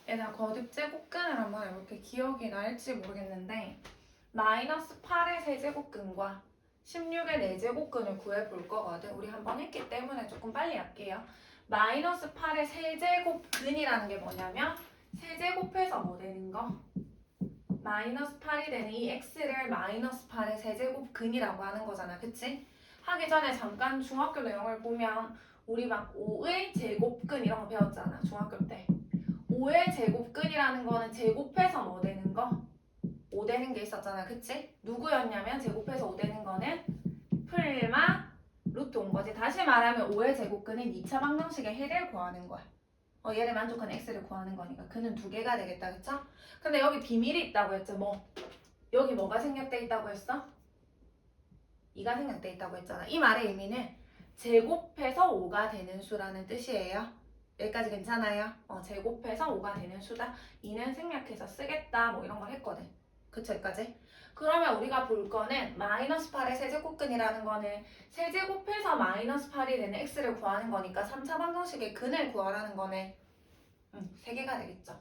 얘들아 거듭 제곱근을 한번 해볼게. 기억이 날지 모르겠는데 마이너스 8의 세제곱근과 16의 4제곱근을 구해볼 거거든. 우리 한번 했기 때문에 조금 빨리 할게요. 마이너스 8의 세제곱근이라는 게 뭐냐면 세제곱해서 뭐 되는 거? 마이너스 8이 되는 이 x를 마이너스 8의 세제곱근이라고 하는 거잖아. 그치? 하기 전에 잠깐 중학교 내용을 보면 우리 막 5의 제곱근 이런 거 배웠잖아. 중학교 때. 5의 제곱근이라는 거는 제곱해서 뭐 되는 거? 5 되는 게 있었잖아. 그치? 누구였냐면 제곱해서 5 되는 거는 풀마 루트 온 거지. 다시 말하면 5의 제곱근은 2차 방정식의 해를 구하는 거야. 얘를 만족하는 x를 구하는 거니까 그는 두 개가 되겠다. 그쵸? 근데 여기 비밀이 있다고 했죠. 여기 뭐가 생략돼 있다고 했어? 2가 생략돼 있다고 했잖아. 이 말의 의미는 제곱해서 5가 되는 수라는 뜻이에요. 여기까지 괜찮아요? 제곱해서 5가 되는 수다. 2는 생략해서 쓰겠다. 뭐 이런 걸 했거든. 그쵸? 여기까지? 그러면 우리가 볼 거는 마이너스 8의 세제곱근이라는 거는 세제곱해서 마이너스 8이 되는 x를 구하는 거니까 3차 방정식의 근을 구하라는 거네. 3개가 되겠죠.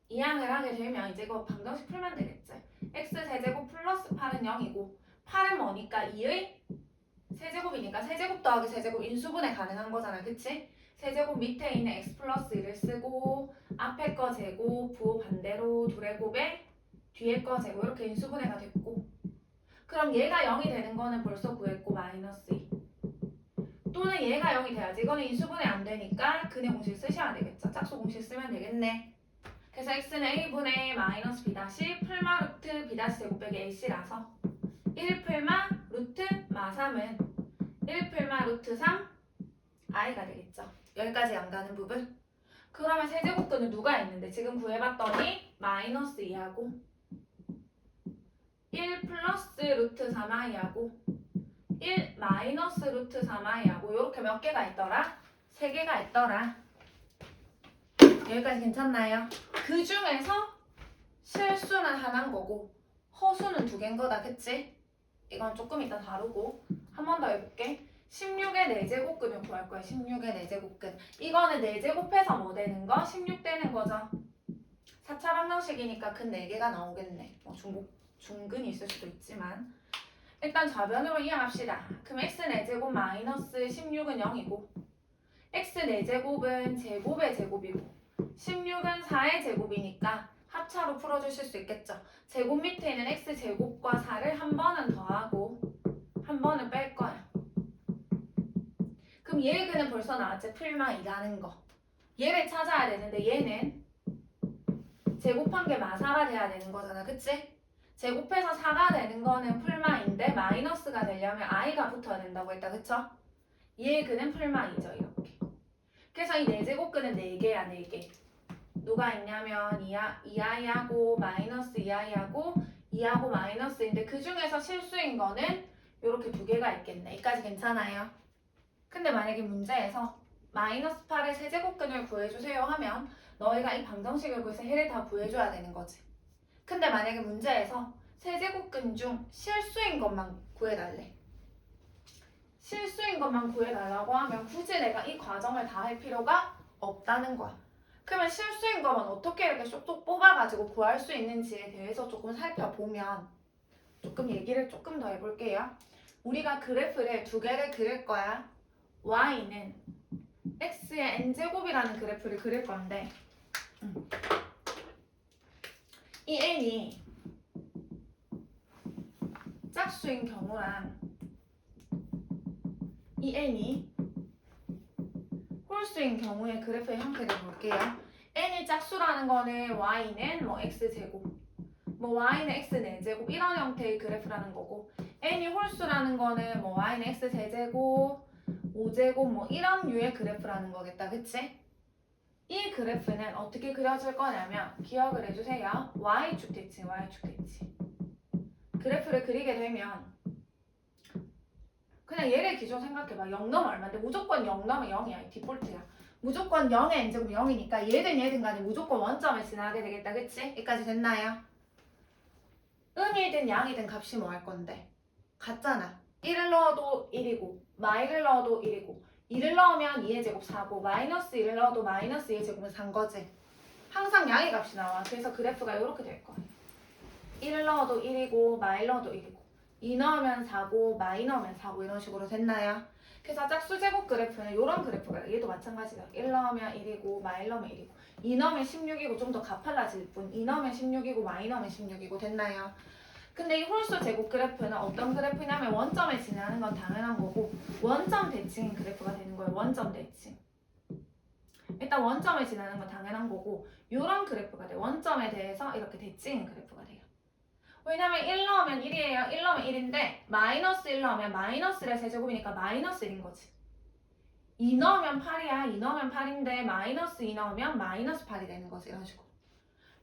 이항을 하게 되면 이제 이거 방정식 풀면 되겠지. x 세제곱 플러스 8은 0이고 8은 뭐니까 2의 세제곱이니까 세제곱 더하기 세제곱 인수분해 가능한 거잖아. 그치? 세제곱 밑에 있는 x 플러스 1을 쓰고 앞에 거 제곱 부호 반대로 둘의 곱에 뒤에 거 제곱 이렇게 인수분해가 됐고 그럼 얘가 0이 되는 거는 벌써 구했고 마이너스 2 또는 얘가 0이 돼야지. 이거는 인수분해 안 되니까 근의 공식 쓰셔야 되겠죠. 짝수 공식 쓰면 되겠네. 그래서 x는 a분의 마이너스 b 다시 풀마 루트 b 다시 제곱 빼기 ac라서 1풀마 루트 마 3은 1풀마 루트 3 i가 되겠죠. 여기까지 안 가는 부분. 그러면 세제곱근은 누가 있는데 지금 구해봤더니 마이너스 2하고 1 플러스 루트 3i하고 1 마이너스 루트 3i하고 이렇게 몇 개가 있더라? 3개가 있더라. 여기까지 괜찮나요? 그 중에서 실수는 하나인 거고 허수는 2개인 거다. 그치? 이건 조금 이따 다루고 한 번 더 해볼게. 16의 4제곱근을 구할 거야. 16의 4제곱근. 이거는 4제곱해서 뭐 되는 거? 16 되는 거죠. 4차 방정식이니까 근 4개가 나오겠네. 중근이 있을 수도 있지만 일단 좌변으로 이해합시다. 그럼 x 4제곱 마이너스 16은 0이고 x 4제곱은 제곱의 제곱이고 16은 4의 제곱이니까 합차로 풀어주실 수 있겠죠. 제곱 밑에 있는 x제곱과 4를 한 번은 더하고 한 번은 뺄 거야. 그럼 얘의 근은 벌써 나왔지. 풀마 2라는 거. 얘를 찾아야 되는데 얘는 제곱한 게 마사가 돼야 되는 거잖아. 그치? 제곱해서 4가 되는 거는 풀마인데 마이너스가 되려면 i가 붙어야 된다고 했다. 그쵸? 얘의 근은 풀마 2죠. 이렇게. 그래서 이 4제곱근은 4개야. 4개. 누가 있냐면 2i하고 마이너스 2i하고 2하고 마이너스인데 그 중에서 실수인 거는 이렇게 2개가 있겠네. 여기까지 괜찮아요? 근데 만약에 문제에서 마이너스 8의 세제곱근을 구해주세요 하면 너희가 이 방정식을 구해서 해를 다 구해줘야 되는 거지. 근데 만약에 문제에서 세제곱근 중 실수인 것만 구해달래. 실수인 것만 구해달라고 하면 굳이 내가 이 과정을 다 할 필요가 없다는 거야. 그러면 실수인 것만 어떻게 이렇게 쏙쏙 뽑아가지고 구할 수 있는지에 대해서 조금 살펴보면 조금 얘기를 조금 더 해볼게요. 우리가 그래프를 2개를 그릴 거야. y는 x의 n제곱이라는 그래프를 그릴 건데 이 n이 짝수인 경우랑 이 n이 홀수인 경우의 그래프의 형태를 볼게요. n이 짝수라는 거는 y는 x제곱 y는 x 4제곱 이런 형태의 그래프라는 거고 n이 홀수라는 거는 y는 x 세제곱 5제곱 이런 류의 그래프라는 거겠다. 그치? 이 그래프는 어떻게 그려질 거냐면 기억을 해주세요. y축 대칭, y축 대칭. 그래프를 그리게 되면 그냥 얘를 기준 생각해봐. 0 넘어 얼마인데 무조건 0 넘어 0이야. 디폴트야. 무조건 0의 n제곱 0이니까 얘든 간에 무조건 원점을 지나게 되겠다. 그치? 여기까지 됐나요? 음이든 양이든 값이 뭐 할 건데? 같잖아. 1을 넣어도 1이고 마이를 넣어도 1이고 2를 넣으면 2의 제곱 4고 마이너스 1을 넣어도 마이너스 2의 제곱은 4인 거지. 항상 양의 값이 나와. 그래서 그래프가 이렇게 될 거예요. 1 넣어도 1이고 마이 넣어도 1이고 2 넣으면 4고 마이 넣으면 4고 이런 식으로 됐나요? 그래서 짝수 제곱 그래프는 이런 그래프가 얘도 마찬가지다. 1 넣으면 1이고 마이 넣으면 1이고 2 넣으면 16이고 좀 더 가팔라질 뿐 2 넣으면 16이고 마이 넣으면 16이고 됐나요? 근데 이 홀수 제곱 그래프는 어떤 그래프냐면 원점에 지나는 건 당연한 거고 원점 대칭인 그래프가 되는 거예요. 원점 대칭. 일단 원점에 지나는 건 당연한 거고 이런 그래프가 돼요. 원점에 대해서 이렇게 대칭인 그래프가 돼요. 왜냐면 1 넣으면 1이에요. 1 넣으면 1인데 마이너스 1 넣으면 마이너스의 세제곱이니까 마이너스 1인 거지. 2 넣으면 8이야. 2 넣으면 8인데 마이너스 2 넣으면 마이너스 8이 되는 거지. 이런 식으로.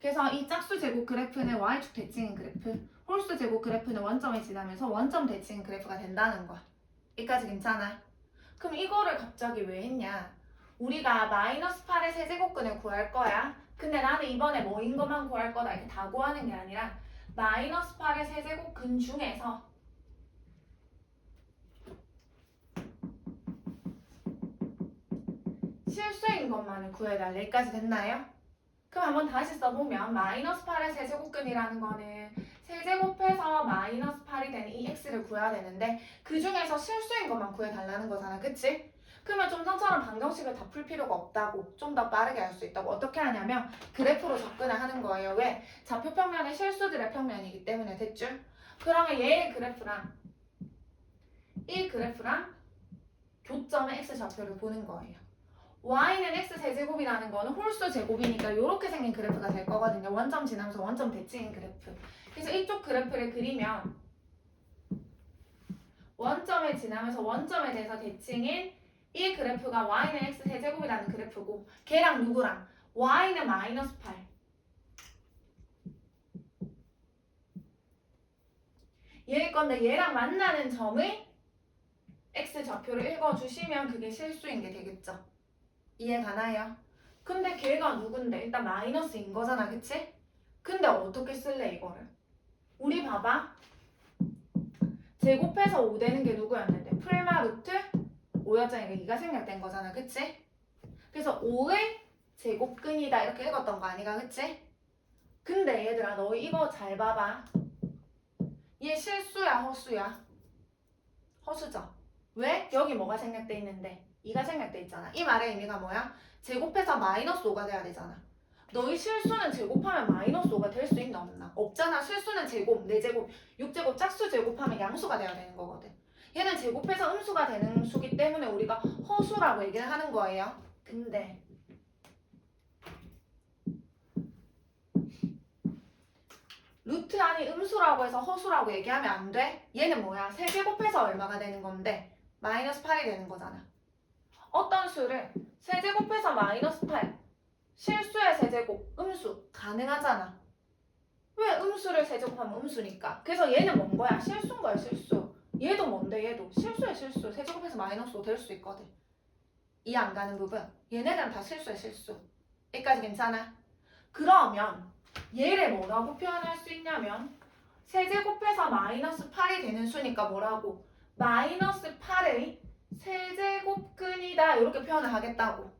그래서 이 짝수 제곱 그래프는 y축 대칭인 그래프, 홀수 제곱 그래프는 원점에 지나면서 원점 대칭인 그래프가 된다는 거야. 여기까지 괜찮아? 그럼 이거를 갑자기 왜 했냐? 우리가 마이너스 8의 세제곱근을 구할 거야. 근데 나는 이번에 뭐인 것만 구할 거다 이렇게 다 구하는 게 아니라 마이너스 8의 세제곱근 중에서 실수인 것만을 구해달라. 여기까지 됐나요? 그럼 한번 다시 써보면 마이너스 8의 세제곱근이라는 거는 세제곱해서 마이너스 8이 되는 이 x를 구해야 되는데 그 중에서 실수인 것만 구해달라는 거잖아. 그치? 그러면 좀 전처럼 방정식을 다 풀 필요가 없다고 좀 더 빠르게 할 수 있다고 어떻게 하냐면 그래프로 접근을 하는 거예요. 왜? 좌표 평면은 실수들의 평면이기 때문에 됐죠? 그러면 얘의 그래프랑 이 그래프랑 교점의 x좌표를 보는 거예요. y는 x세제곱이라는 거는 홀수 제곱이니까 이렇게 생긴 그래프가 될 거거든요. 원점 지나면서 원점 대칭인 그래프. 그래서 이쪽 그래프를 그리면 원점에 지나면서 원점에 대해서 대칭인 이 그래프가 y는 x세제곱이라는 그래프고 걔랑 누구랑? y는 마이너스 8 얘일 건데 얘랑 만나는 점의 x좌표를 읽어주시면 그게 실수인 게 되겠죠. 이해 가나요? 근데 걔가 누군데? 일단 마이너스인 거잖아, 그치? 근데 어떻게 쓸래, 이거를? 우리 봐봐. 제곱해서 5 되는 게 누구였는데? 풀마 루트 5였잖아. 2가 생략된 거잖아, 그치? 그래서 5의 제곱근이다 이렇게 읽었던 거 아니가, 그치? 근데 얘들아, 너희 이거 잘 봐봐. 얘 실수야, 허수야? 허수죠? 왜? 여기 뭐가 생략돼 있는데? 2가 생략돼 있잖아. 이 말의 의미가 뭐야? 제곱해서 마이너스 5가 돼야 되잖아. 너희 실수는 제곱하면 마이너스 5가 될 수 있나 없나? 없잖아. 실수는 제곱, 4제곱, 6제곱, 짝수 제곱하면 양수가 돼야 되는 거거든. 얘는 제곱해서 음수가 되는 수기 때문에 우리가 허수라고 얘기를 하는 거예요. 근데 루트 안이 음수라고 해서 허수라고 얘기하면 안 돼. 얘는 뭐야? 세제곱해서 얼마가 되는 건데? 마이너스 8이 되는 거잖아. 어떤 수를 세제곱해서 마이너스 8 실수의 세제곱 음수 가능하잖아. 왜 음수를 세제곱하면 음수니까. 그래서 얘는 뭔 거야? 실수인 거야, 실수. 얘도 뭔데, 얘도 실수의 실수. 세제곱해서 마이너스 5 될 수 있거든. 이해 안 가는 부분. 얘네들은 다 실수의 실수. 여기까지 괜찮아? 그러면 얘를 뭐라고 표현할 수 있냐면 세제곱해서 마이너스 8이 되는 수니까 뭐라고? 마이너스 8의 세제곱근이다 이렇게 표현을 하겠다고.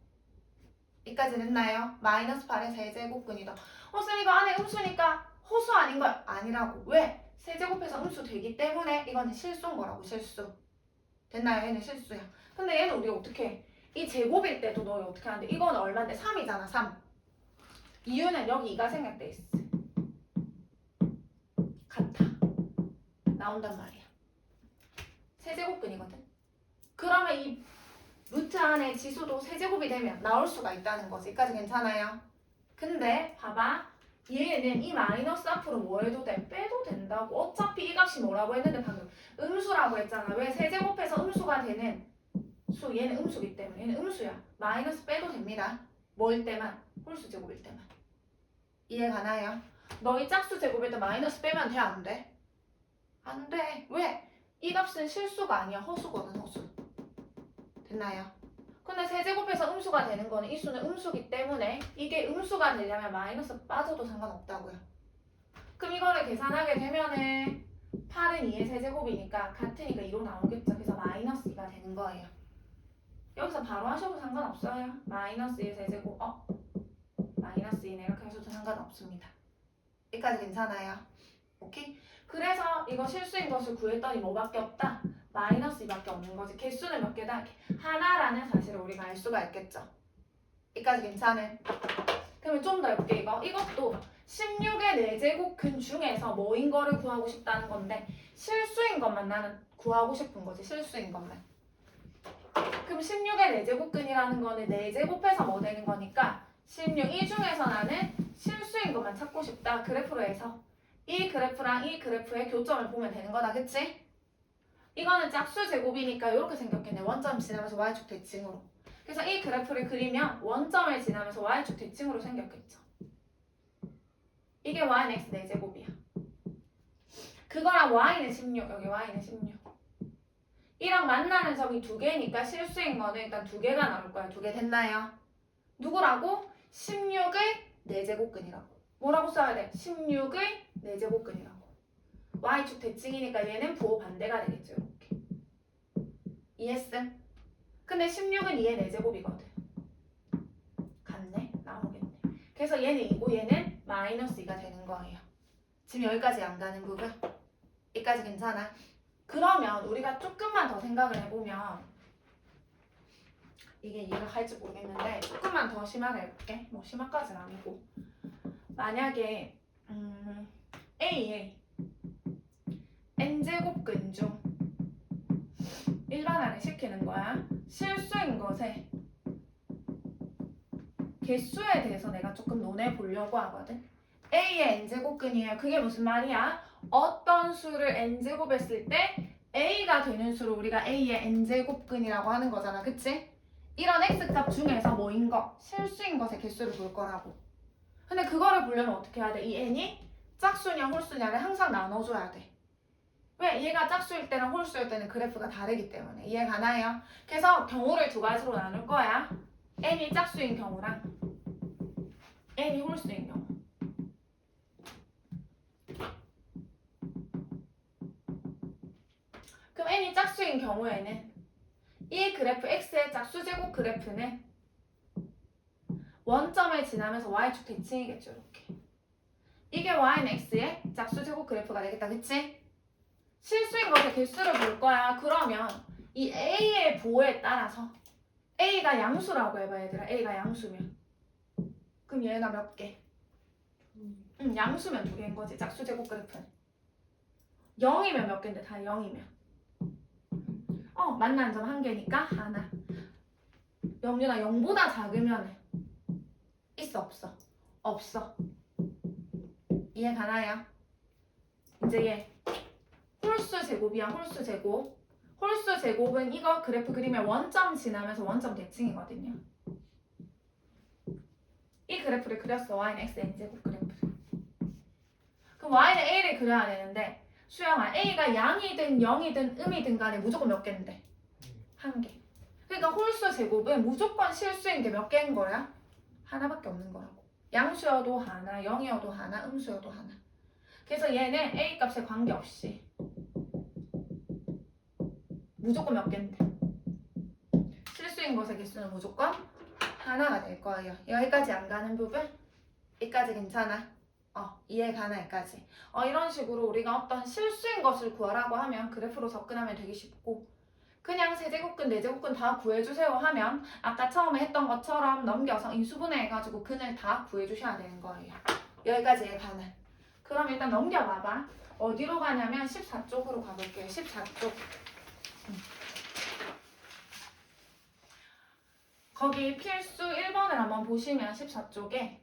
여기까지 됐나요? 마이너스 8의 세제곱근이다. 쌤 이거 안에 음수니까 호수 아닌 걸 아니라고. 왜? 세제곱해서 음수 되기 때문에 이거는 실수인 거라고. 실수. 됐나요? 얘는 실수야. 근데 얘는 우리 어떻게 해? 이 제곱일 때도 너희 어떻게 하는데 이거는 얼마인데? 3이잖아 3. 이유는 여기 2가 생략돼 있어. 같아. 나온단 말이야. 세제곱근이거든. 그러면 이 루트 안에 지수도 세제곱이 되면 나올 수가 있다는 거지. 여기까지 괜찮아요? 근데 봐봐. 얘는 이 마이너스 앞으로 뭐 해도 돼? 빼도 된다고. 어차피 이 값이 뭐라고 했는데 방금 음수라고 했잖아. 왜? 세제곱해서 음수가 되는 수. 얘는 음수기 때문에. 얘는 음수야. 마이너스 빼도 됩니다. 뭐일 때만? 홀수 제곱일 때만. 이해 가나요? 너희 짝수 제곱일 때 마이너스 빼면 돼? 안 돼? 안 돼. 왜? 이 값은 실수가 아니야. 허수거든, 허수. 됐나요? 근데 세제곱해서 음수가 되는 거는 이 수는 음수기 때문에 이게 음수가 되려면 마이너스 빠져도 상관없다고요. 그럼 이거를 계산하게 되면은 8은 2의 세제곱이니까 같으니까 2로 나오겠죠. 그래서 마이너스 2가 되는 거예요. 여기서 바로 하셔도 상관없어요. 마이너스 2의 세제곱. 마이너스 2네요. 상관없습니다. 여기까지 괜찮아요? 오케이? 그래서 이거 실수인 것을 구했더니 뭐밖에 없다? 마이너스 2밖에 없는 거지. 개수는 몇 개다? 하나라는 사실을 우리가 알 수가 있겠죠. 여기까지 괜찮은? 그러면 좀 더 해볼게. 이것도 16의 4제곱근 중에서 뭐인 거를 구하고 싶다는 건데 실수인 것만 나는 구하고 싶은 거지. 실수인 것만. 그럼 16의 4제곱근이라는 거는 4제곱해서 뭐 되는 거니까 16. 이 중에서 나는 실수인 것만 찾고 싶다. 그래프로 해서 이 그래프랑 이 그래프의 교점을 보면 되는 거다. 그치? 이거는 짝수 제곱이니까 이렇게 생겼겠네. 원점 지나면서 y축 대칭으로. 그래서 이 그래프를 그리면 원점을 지나면서 y축 대칭으로 생겼겠죠. 이게 y는 x 4제곱이야. 그거랑 y는 16. 여기 y는 16. 이랑 만나는 점이 2개니까 실수인 거는 일단 2개가 나올 거야. 2개 됐나요? 누구라고? 16의 4제곱근이라고. 뭐라고 써야 돼? 16의 4제곱근이라고. y축 대칭이니까 얘는 부호 반대가 되겠죠. 이렇게. 이해했음? 근데 16은 2의 4제곱이거든. 같네? 나오겠네. 그래서 얘는 2고 얘는 마이너스 2가 되는 거예요. 지금 여기까지 안 가는 부분? 여기까지 괜찮아? 그러면 우리가 조금만 더 생각을 해보면 이게 이해가 갈지 모르겠는데 조금만 더 심하게 해볼게. 뭐 심화까지는 아니고 만약에 A의 n제곱근 중 일반화를 시키는 거야. 실수인 것에 개수에 대해서 내가 조금 논해 보려고 하거든. A의 n제곱근이에요. 그게 무슨 말이야? 어떤 수를 n제곱했을 때 A가 되는 수를 우리가 A의 n제곱근이라고 하는 거잖아. 그치? 이런 x값 중에서 뭐인 거? 실수인 것의 개수를 볼 거라고. 근데 그거를 보려면 어떻게 해야 돼? 이 n이 짝수냐 홀수냐를 항상 나눠줘야 돼. 왜? 얘가 짝수일 때랑 홀수일 때는 그래프가 다르기 때문에. 이해 가나요? 그래서 경우를 2가지로 나눌 거야. n이 짝수인 경우랑 n이 홀수인 경우. 그럼 n이 짝수인 경우에는 이 그래프 x의 짝수제곱 그래프는 원점을 지나면서 y축 대칭이겠죠. 이렇게. 이게 y는 x의 짝수제곱 그래프가 되겠다. 그치? 실수인 것의 개수를 볼 거야. 그러면 이 a의 부호에 따라서 a가 양수라고 해봐 얘들아. a가 양수면 그럼 얘가 몇 개? 양수면 2개인 거지. 짝수제곱 그래프는 0이면 몇 개인데 다 0이면 만나는 점 1개니까 하나. 영준아 0보다 작으면 있어 없어? 없어. 이해 가나요? 이제 얘 홀수 제곱이야. 홀수 제곱. 홀수 제곱은 이거 그래프 그리면 원점 지나면서 원점 대칭이거든요. 이 그래프를 그렸어. y는 x n제곱 그래프. 그럼 y는 a를 그려야 되는데 수영아 a가 양이든 0이든 음이든 간에 무조건 몇 개인데? 1개. 그러니까 홀수 제곱은 무조건 실수인 게 몇 개인 거야? 하나밖에 없는 거라고. 양수여도 하나, 0이어도 하나, 음수여도 하나. 그래서 얘는 a 값에 관계없이 무조건 몇 개인데? 실수인 것의 개수는 무조건 하나가 될 거예요. 여기까지 안 가는 부분? 여기까지 괜찮아? 이해 가나 여기까지. 이런 식으로 우리가 어떤 실수인 것을 구하라고 하면 그래프로 접근하면 되게 쉽고 그냥 세제곱근, 네제곱근 다 구해주세요 하면 아까 처음에 했던 것처럼 넘겨서 인수분해 해가지고 근을 다 구해주셔야 되는 거예요. 여기까지 이해 가나? 그럼 일단 넘겨봐봐. 어디로 가냐면 14쪽으로 가볼게요. 14쪽. 거기 필수 1번을 한번 보시면 14쪽에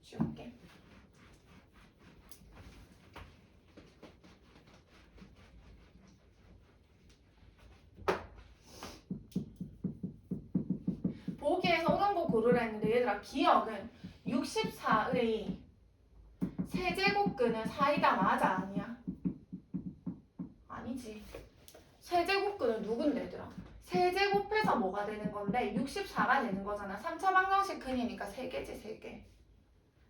지울게. 보기에서 옳은 거 고르라 했는데 얘들아 기억은 64의 세제곱근은 4이다 맞아 아니야? 아니지. 세제곱근은 누군데 얘들아? 세제곱해서 뭐가 되는 건데 64가 되는 거잖아. 3차 방정식 근이니까 3개지 3개.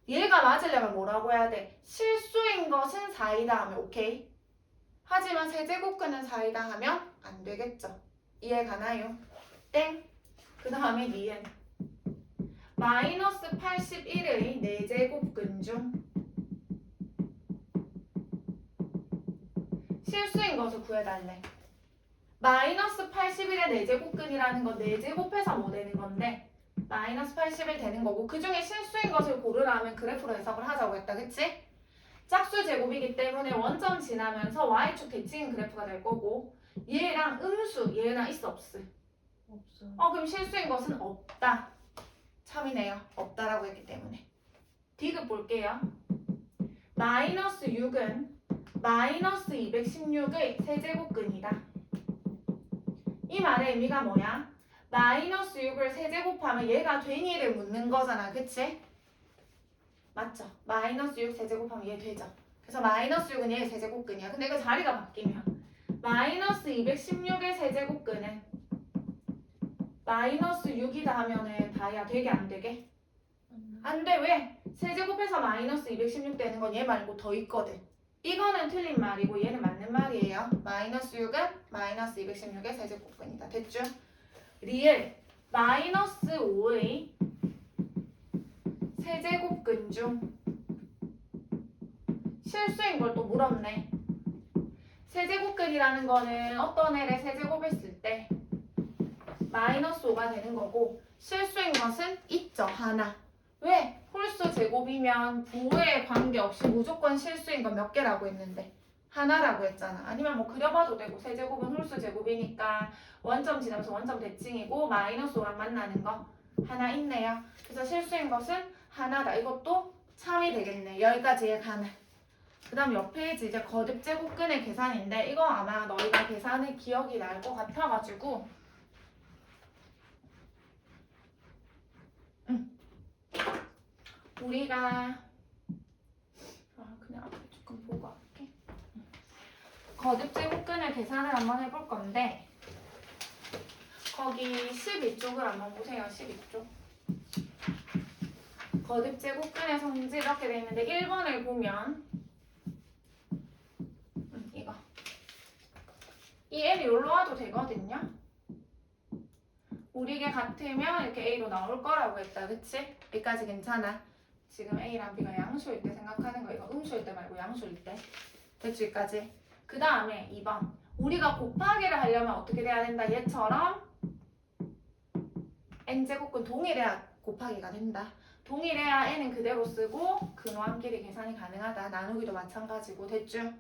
얘가 맞으려면 뭐라고 해야 돼? 실수인 것은 4이다 하면 오케이. 하지만 세제곱근은 4이다 하면 안 되겠죠. 이해 가나요? 땡. 그 다음에 니은 마이너스 81의 4제곱 실수인 것을 구해달래. 마이너스 81의 4제곱근이라는 건 4제곱해서 뭐 되는 건데 마이너스 81 되는 거고 그 중에 실수인 것을 고르라면 그래프로 해석을 하자고 했다. 그치? 짝수 제곱이기 때문에 원점 지나면서 y축 대칭인 그래프가 될 거고 얘랑 음수 얘랑 있어 없어? 없어요. 그럼 실수인 것은 없다. 참이네요. 없다라고 했기 때문에. 디귿 볼게요. 마이너스 6은 마이너스 216의 세제곱근이다. 이 말의 의미가 뭐야? 마이너스 6을 세제곱하면 얘가 되니를 묻는 거잖아. 그치? 맞죠? 마이너스 6 세제곱하면 얘 되죠. 그래서 마이너스 6은 얘의 세제곱근이야. 근데 그 자리가 바뀌면 마이너스 216의 세제곱근은 마이너스 6이다 하면은 다야 되게 안 되게? 안 돼. 왜? 세제곱해서 마이너스 216 되는 건 얘 말고 더 있거든. 이거는 틀린 말이고 얘는 맞는 말이에요. 마이너스 6은 마이너스 216의 세제곱근이다. 됐죠? 리을 마이너스 5의 세제곱근 중 실수인 걸 또 물었네. 세제곱근이라는 거는 어떤 애를 세제곱했을 때 마이너스 5가 되는 거고 실수인 것은 있죠. 하나. 왜? 홀수 제곱이면 부호에 관계없이 무조건 실수인 건 몇 개라고 했는데 하나라고 했잖아. 아니면 뭐 그려봐도 되고 세제곱은 홀수 제곱이니까 원점 지나면서 원점 대칭이고 마이너스 5랑 만나는 거 하나 있네요. 그래서 실수인 것은 하나다. 이것도 참이 되겠네. 여기까지의 가능. 그 다음 옆 페이지 이제 거듭 제곱근의 계산인데 이거 아마 너희가 계산을 기억이 날 것 같아가지고 우리가 그냥 앞에 조금 보고 할게. 거듭 제곱근의 계산을 한번 해볼 건데 거기 12쪽을 한번 보세요. 12쪽. 거듭 제곱근의 성질 이렇게 돼 있는데 1번을 보면 이거 이 L이 여기로 와도 되거든요. 우리게 같으면 이렇게 A로 나올 거라고 했다. 그치? 여기까지 괜찮아. 지금 A랑 B가 양수일 때 생각하는 거 이거 음수일 때 말고 양수일 때. 됐죠? 여기까지. 그 다음에 2번. 우리가 곱하기를 하려면 어떻게 돼야 된다? 얘처럼 n제곱근 동일해야 곱하기가 된다. 동일해야 n은 그대로 쓰고 근호함끼리 계산이 가능하다. 나누기도 마찬가지고. 됐죠?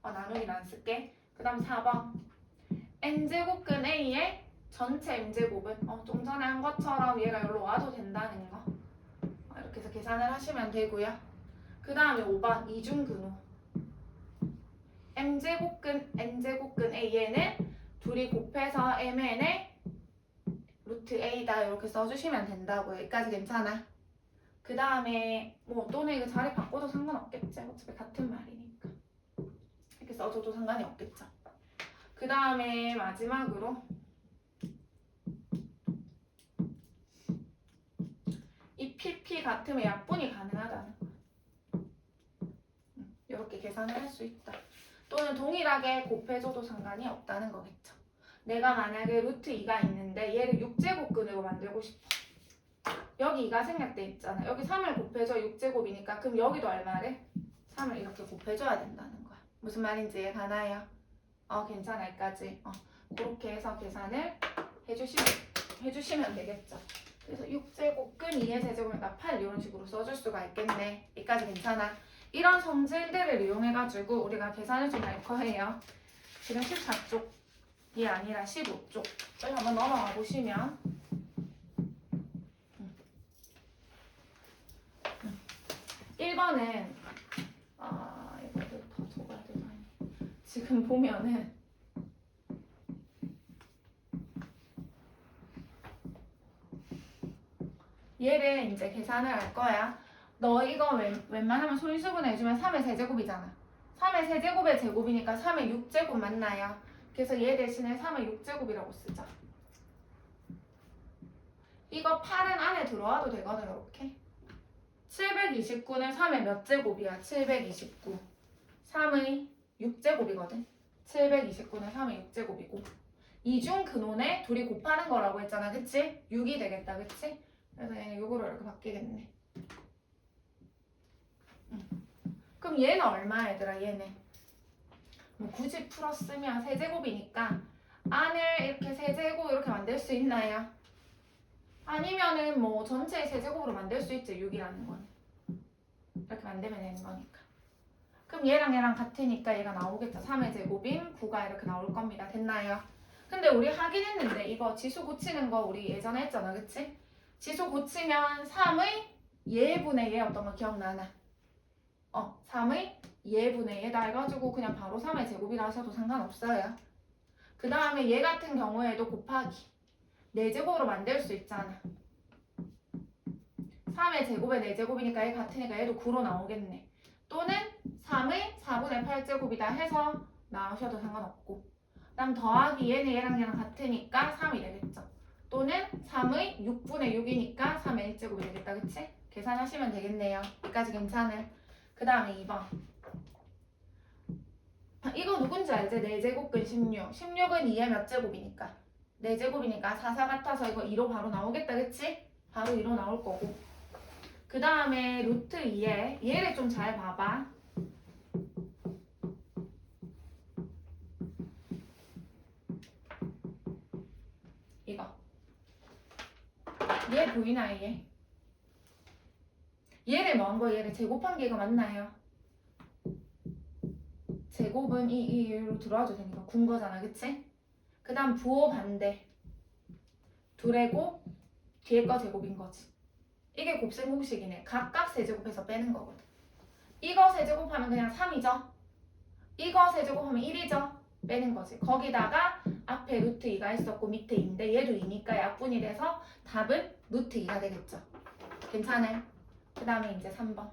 나누기는 안 쓸게. 그 다음 4번. n제곱근 A의 전체 m제곱은 좀 전에 한 것처럼 얘가 여기로 와도 된다는 거. 이렇게 해서 계산을 하시면 되고요. 그 다음에 5번 이중근호. n제곱근 A 얘는 둘이 곱해서 mn의 루트 a다 이렇게 써주시면 된다고요. 여기까지 괜찮아? 그 다음에 뭐 또는 이거 자리 바꿔도 상관없겠지. 어차피 같은 말이니까 이렇게 써줘도 상관이 없겠죠. 그 다음에 마지막으로 이 PP 같으면 약분이 가능하다는 거. 이렇게 계산을 할 수 있다. 또는 동일하게 곱해줘도 상관이 없다는 거겠죠. 내가 만약에 루트 2가 있는데 얘를 6제곱근으로 만들고 싶어. 여기 2가 생략돼 있잖아. 여기 3을 곱해줘 6제곱이니까 그럼 여기도 얼마래? 3을 이렇게 곱해줘야 된다는 거야. 무슨 말인지 이해가 나요? 괜찮아. 여기까지. 그렇게 해서 계산을 해주시면 되겠죠. 그래서 6제곱근 2의 세제곱이니까 8 이런 식으로 써줄 수가 있겠네. 여기까지 괜찮아. 이런 성질들을 이용해가지고 우리가 계산을 좀 할 거예요. 지금 14쪽이 아니라 15쪽을 한번 넘어가 보시면 1번은 이거를 더 적어야 되나? 지금 보면은 얘를 이제 계산을 할 거야. 너 이거 웬만하면 소인수분 해주면 3의 세제곱이잖아. 3의 세제곱의 제곱이니까 3의 6제곱 맞나요? 그래서 얘 대신에 3의 6제곱이라고 쓰자. 이거 8은 안에 들어와도 되거든. 이렇게 729는 3의 몇 제곱이야? 729 3의 6제곱이거든. 729는 3의 6제곱이고 이중 근원에 둘이 곱하는 거라고 했잖아. 그치? 6이 되겠다. 그치? 그래서 얘는 6으로 이렇게 바뀌겠네. 그럼 얘는 얼마 얘들아? 얘는 뭐 굳이 풀었으면 세제곱이니까 안을 이렇게 세제곱 이렇게 만들 수 있나요? 아니면은 뭐 전체의 세제곱으로 만들 수 있죠. 6이라는 건. 이렇게 만들면 되는 거니까. 그럼 얘랑 얘랑 같으니까 얘가 나오겠죠. 3의 제곱인 9가 이렇게 나올 겁니다. 됐나요? 근데 우리 하긴 했는데 이거 지수 고치는 거 우리 예전에 했잖아. 그치? 지수 고치면 3의 예분의 예 어떤 거 기억나나? 3의 예분의 예다 해가지고 그냥 바로 3의 제곱이라 하셔도 상관없어요. 그 다음에 얘 같은 경우에도 곱하기 4제곱으로 만들 수 있잖아. 3의 제곱에 4제곱이니까 얘 같으니까 얘도 9로 나오겠네. 또는 3의 4분의 8제곱이다 해서 나오셔도 상관없고, 그 다음 더하기 얘는 얘랑 얘랑 같으니까 3이 되겠죠. 또는 3의 6분의 6이니까 3의 1제곱이 되겠다. 그치? 계산하시면 되겠네요. 여기까지 괜찮을. 그 다음에 2번. 이거 누군지 알지? 4제곱근 16. 16은 2의 몇 제곱이니까? 4제곱이니까 4, 4 같아서 이거 2로 바로 나오겠다. 그치? 바로 2로 나올 거고. 그 다음에 루트 2에 얘를 좀 잘 봐봐. 이거. 얘 보이나 얘? 얘를 뭐한 거야? 얘를 제곱한 게 이거 맞나요? 제곱은 이로 들어와도 되니까 군 거잖아. 그치? 그 다음 부호 반대. 둘의 곱, 뒤에 거 제곱인 거지. 이게 곱셈 공식이네. 각각 세제곱해서 빼는 거거든. 이거 세제곱하면 그냥 3이죠. 이거 세제곱하면 1이죠. 빼는 거지. 거기다가 앞에 루트 2가 있었고 밑에 2인데 얘도 2니까 약분이 돼서 답은 루트 2가 되겠죠. 괜찮아요? 그 다음에 이제 3번.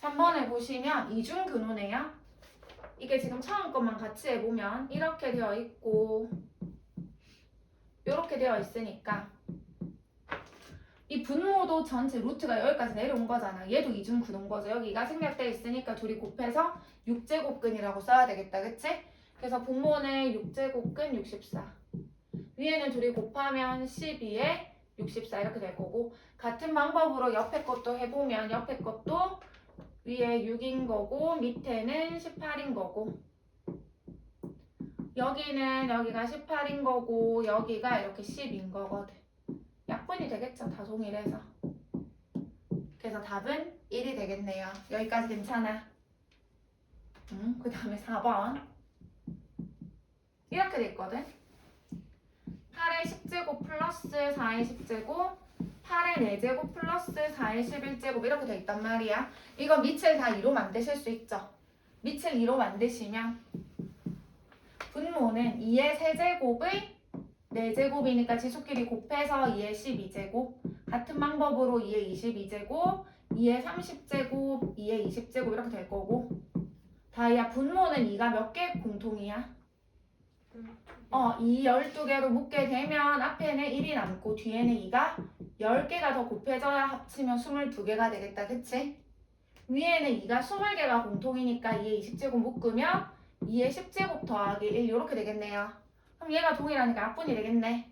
3번에 보시면 이중근호네요. 이게 지금 처음 것만 같이 해보면 이렇게 되어 있고 이렇게 되어 있으니까 이 분모도 전체 루트가 여기까지 내려온 거잖아. 얘도 이중근호인 거죠. 여기가 생략되어 있으니까 둘이 곱해서 6제곱근이라고 써야 되겠다. 그치? 그래서 분모는 6제곱근 64. 위에는 둘이 곱하면 12에 64 이렇게 될 거고, 같은 방법으로 옆에 것도 해보면 옆에 것도 위에 6인 거고 밑에는 18인 거고, 여기는 여기가 18인 거고 여기가 이렇게 10인 거거든. 약분이 되겠죠. 다 동일해서. 그래서 답은 1이 되겠네요. 여기까지 괜찮아? 그 다음에 4번. 이렇게 돼 있거든. 8의 10제곱 플러스 4의 10제곱 8의 4제곱 플러스 4의 11제곱 이렇게 돼 있단 말이야. 이거 밑을 다 2로 만드실 수 있죠. 밑을 2로 만드시면 분모는 2의 세제곱의 4제곱이니까 지수끼리 곱해서 2의 12제곱, 같은 방법으로 2의 22제곱, 2의 30제곱, 2의 20제곱 이렇게 될 거고, 다이아 분모는 2가 몇 개 공통이야? 이 12개로 묶게 되면 앞에는 1이 남고 뒤에는 2가 10개가 더 곱해져야 합치면 22개가 되겠다. 그치? 위에는 2가 20개가 공통이니까 2의 20제곱 묶으면 2의 10제곱 더하기 1 이렇게 되겠네요. 그럼 얘가 동일하니까 약분이 되겠네.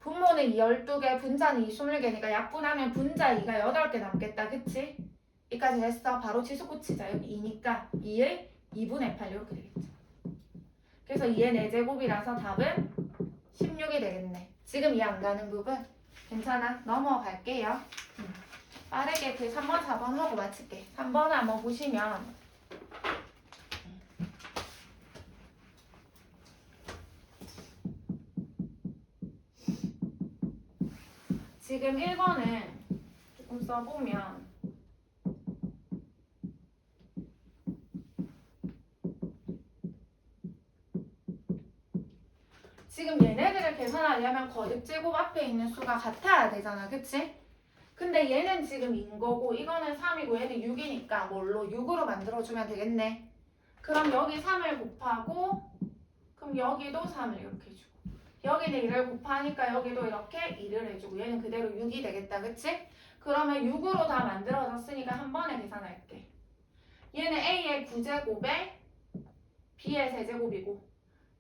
분모는 2 12개, 분자는 2 20개니까 약분하면 분자 2가 8개 남겠다. 그치? 여기까지 됐어. 바로 지수 고치자. 여기 2니까 2의 2분의 8 이렇게 되겠죠. 그래서 2의 4제곱이라서 답은 16이 되겠네. 지금 이해 안 가는 부분? 괜찮아. 넘어갈게요. 빠르게 그 3번, 4번 하고 마칠게. 3번을 한번 보시면 지금 1번은 조금 써보면 지금 얘네들을 계산하려면 거듭제곱 앞에 있는 수가 같아야 되잖아. 그치? 근데 얘는 지금 인 거고 이거는 3이고 얘는 6이니까 뭘로? 6으로 만들어주면 되겠네. 그럼 여기 3을 곱하고 그럼 여기도 3을 이렇게 해주고 여기는 2를 곱하니까 여기도 이렇게 2를 해주고 얘는 그대로 6이 되겠다. 그치? 그러면 6으로 다 만들어졌으니까 한 번에 계산할게. 얘는 A의 9제곱에 B의 세제곱이고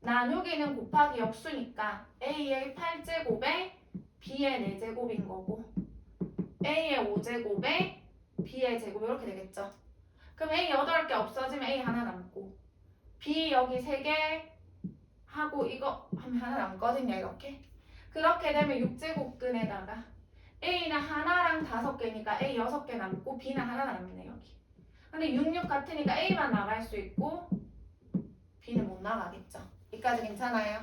나누기는 곱하기 역수니까 A의 8제곱에 B의 4제곱인 거고 A의 5제곱에 B의 제곱 이렇게 되겠죠. 그럼 A 8개 없어지면 A 하나 남고 B 여기 3개 하고 이거 하면 하나 남거든요. 이렇게. 그렇게 되면 6제곱근에다가 A는 하나랑 5개니까 A 6개 남고 B는 하나 남네 여기. 근데 6, 6 같으니까 A만 나갈 수 있고 B는 못 나가겠죠. 여기까지 괜찮아요?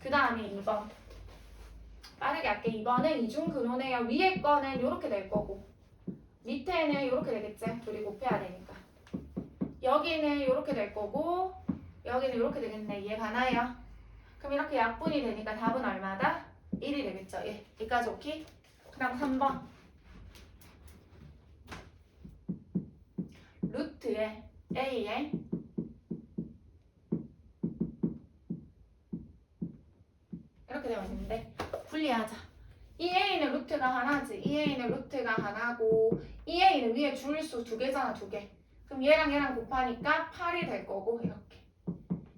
그 다음에 2번. 빠르게 할게. 2번은 이중근호네요. 위에 거는 이렇게 될 거고 밑에는 이렇게 되겠지. 둘이 곱해야 되니까. 여기는 이렇게 될 거고 여기는 이렇게 되겠네. 이해 가나요? 그럼 이렇게 약분이 되니까 답은 얼마다? 1이 되겠죠. 예. 여기까지 오케이? 그 다음 3번. 루트에 A에 이렇게 되면 되는데 분리하자. 이 A는 루트가 하나지. 이 A는 루트가 하나고 이 A는 위에 줄수 2개잖아. 2개. 그럼 얘랑 얘랑 곱하니까 8이 될 거고 이렇게.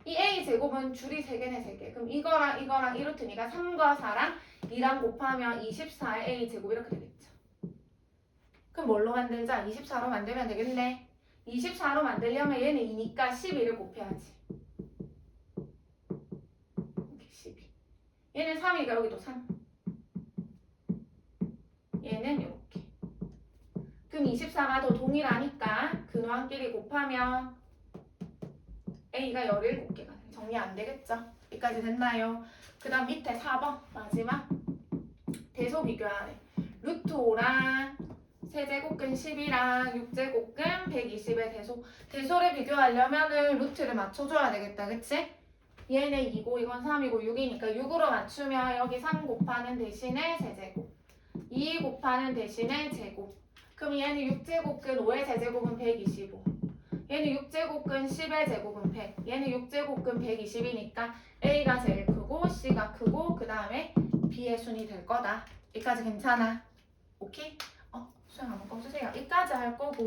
이 A 제곱은 줄이 3개네 3개. 그럼 이거랑 이거랑 이 루트니까 3과 4랑 2랑 곱하면 24의 A 제곱 이렇게 되겠죠. 그럼 뭘로 만들자? 24로 만들면 되겠네. 24로 만들려면 얘는 2니까 12를 곱해야지. 이렇게 12. 얘는 3이니까 여기도 3. 얘는 이렇게. 그럼 24가 더 동일하니까 근호함끼리 곱하면 A가 17개가 돼. 정리 안 되겠죠? 여기까지 됐나요? 그 다음 밑에 4번 마지막 대소 비교하래. 루트 5랑 세제곱근 10이랑 6제곱근 120의 대소를 비교하려면은 루트를 맞춰줘야 되겠다. 그치? 얘는 2고 이건 3이고 6이니까 6으로 맞추면 여기 3 곱하는 대신에 세제곱 2 곱하는 대신에 제곱. 그럼 얘는 6제곱근 5의 세제곱은 125. 얘는 6제곱근 10의 제곱은 100. 얘는 6제곱근 120이니까 A가 제일 크고 C가 크고 그 다음에 B의 순이 될 거다. 여기까지 괜찮아? 오케이? 수영 한번 꺼주세요. 여기까지 할 거고